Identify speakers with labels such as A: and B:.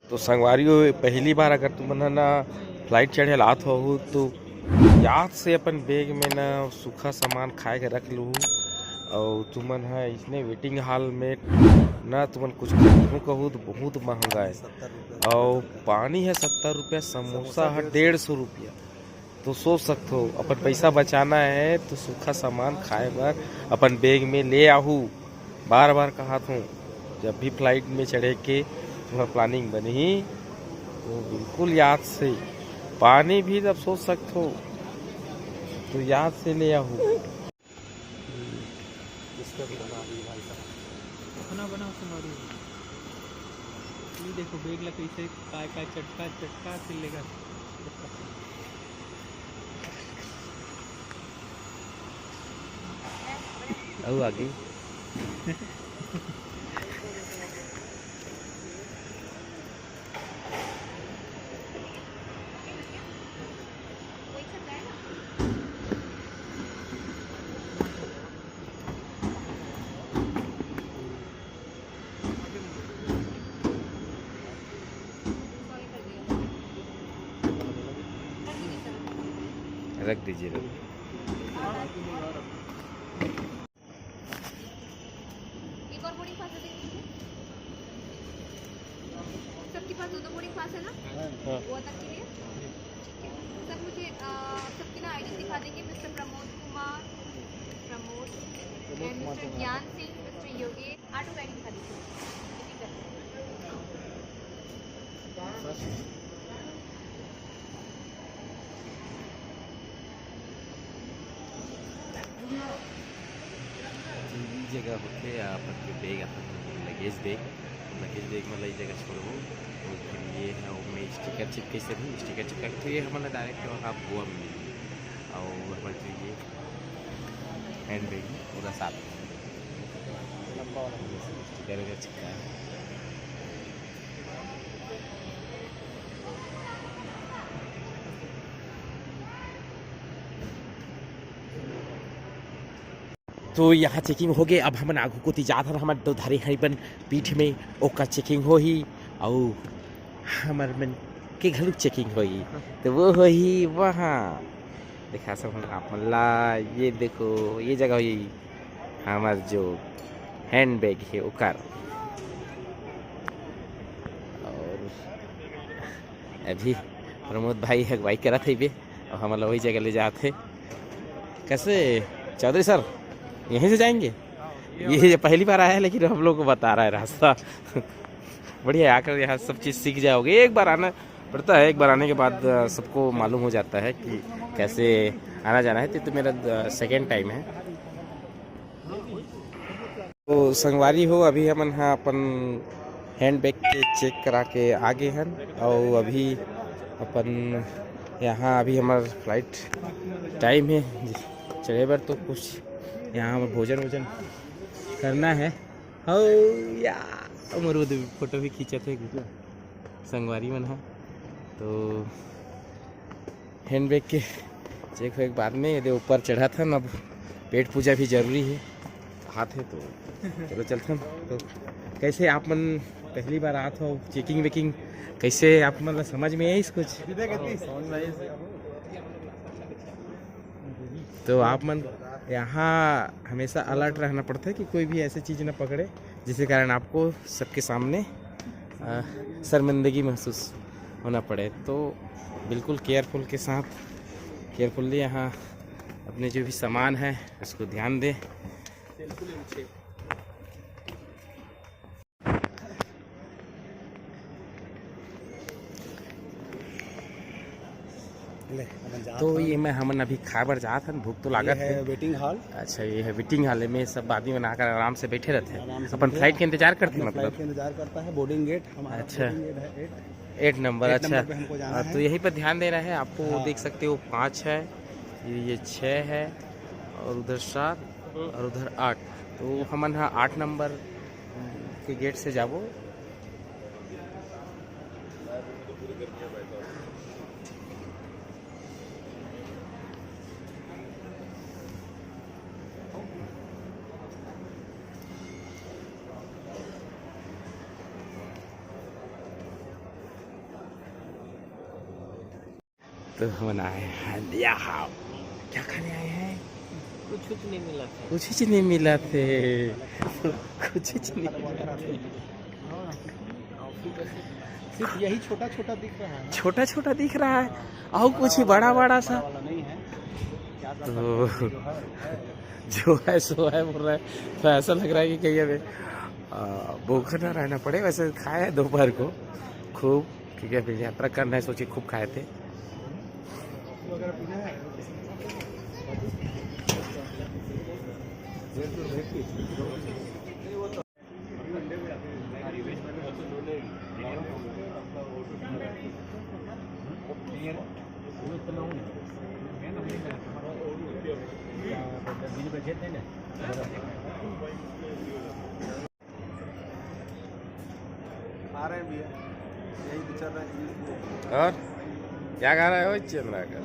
A: तो संगवारी हो पहली बार अगर तुम ना फ्लाइट चढ़े लात हो तो याद से अपन बैग में ना सूखा सामान खाए के रख लूँ। और तुमन है इसने वेटिंग हॉल में ना तुमन कुछ खरीदू कहूँ तो बहुत महंगा है। और पानी है 70 रुपया, समोसा है 150 रुपया। तो सोच सकते हो अपन पैसा बचाना है तो सूखा सामान खाए बार अपन बैग में ले आहू। बार बार कहा हूँ जब भी फ्लाइट में चढ़े के तुम्हारा प्लानिंग बनी तो बिल्कुल याद से पानी भी जब सोच सकते हो तो याद से ले आहू।
B: अपना बना तुम्हारी ये देखो बेग ला कैसे काय काय चटका चटका चलेगा।
A: और आगे रख दीजिए रख।
C: एक और बोर्डिंग पास है सबके पास, दो बोर्डिंग पास है ना?
A: हाँ।
C: वो तक के लिए ठीक है सर। मुझे सबकी ना आईडी दिखा देंगे। Mister Pramod Kumar, and mister ज्ञान सिंह, मिस्टर योगेश। ऑटो गाड़ी दिखा दीजिए।
A: जगह होते अपन के बैग अपन लगेज बैग में लई जगह छोड़ो। तो फिर ये है वो में स्टिकर चिपके से भी स्टिकर चिपका तो ये हमारा डायरेक्ट वहाँ गोवा में मिली। और हमारे जो ये हैंड बैग पूरा साथ स्टिकर वगैरह चिपका है। तो यहाँ चेकिंग हो गए। अब हम आगू को जात हन हमारे दो धारी हरीबन पीठ में ओका चेकिंग हो ही और हमारे मन के घर चेकिंग हो ही। तो वो हो ही वहाँ दिखा सब हम आप मल्ला ये देखो ये जगह हुई हमार जो हैंड बैग है ओकर। और अभी प्रमोद भाई अगवाई करा थे बे और हम वही जगह ले जाते। कैसे चौधरी सर यहीं से जाएंगे? ये पहली बार आया है लेकिन हम लोग को बता रहा है रास्ता। बढ़िया आकर यहाँ सब चीज़ सीख जाओगे। एक बार आना पड़ता है, एक बार आने के बाद सबको मालूम हो जाता है कि कैसे आना जाना है। तो मेरा सेकेंड टाइम है। तो संगवारी हो अभी हम हाँ अपन हैंड बैग के चेक करा के आगे हैं। और अभी अपन यहाँ अभी हमारा फ्लाइट टाइम है चढ़े बार तो कुछ यहाँ भोजन वोजन करना है। हो या अमरूद फोटो भी खींचे थे संगवारी मन है। तो हैंड बैग के चेक हो एक बाद में यदि ऊपर चढ़ा था ना। अब पेट पूजा भी जरूरी है हाथ है तो चलो चलते हैं। तो कैसे आप मन पहली बार आते हो चेकिंग वेकिंग कैसे आप मतलब समझ में आई कुछ? तो आप मन यहाँ हमेशा अलर्ट रहना पड़ता है कि कोई भी ऐसी चीज़ ना पकड़े जिसके कारण आपको सबके सामने शर्मिंदगी महसूस होना पड़े। तो बिल्कुल केयरफुल के साथ केयरफुल्ली यहाँ अपने जो भी सामान है उसको ध्यान दें। तो ये मैं हमन अभी खा बर जात हन। भूख तो लागत है।
D: Waiting hall.
A: अच्छा ये है वेटिंग हॉल में सब आदमी बनाकर आराम से बैठे रहते हैं। अपन फ्लाइट के इंतजार करते हैं मतलब
D: के इंतजार करता है। बोर्डिंग गेट हमारा
A: अच्छा।
D: बोर्डिंग गेट है
A: 8 नंबर। अच्छा
D: पे हमको जाना है।
A: तो यहीं पर ध्यान देना है आपको।
D: हाँ।
A: देख सकते हो 5 है, ये 6 है और उधर 7 और उधर 8। तो हमन हाँ 8 नंबर के गेट से जाबो। तो हम आए हैं लिया हाउ क्या खाने आए हैं
B: कुछ नहीं मिला था।
A: कुछ नहीं मिला थे कुछ नहीं मिला थे
D: सिर्फ यही छोटा छोटा दिख रहा है,
A: छोटा छोटा दिख रहा है और कुछ बड़ा बड़ा सा
D: वाला नहीं है। क्या कर
A: तो
D: सकते हैं,
A: जो है सो है बोल रहा है। तो ऐसा लग रहा है कि कहीं हमें भूखा ना रहना पड़े। वैसे खाए हैं दोपहर को खूब, क्योंकि अभी यात्रा करना है, सोचिए खूब खाए थे।
D: वगैरह पीना है। आ रहे हैं भैया, यही विचार रहा है।
A: और क्या खा रहा है वो चंद्रा का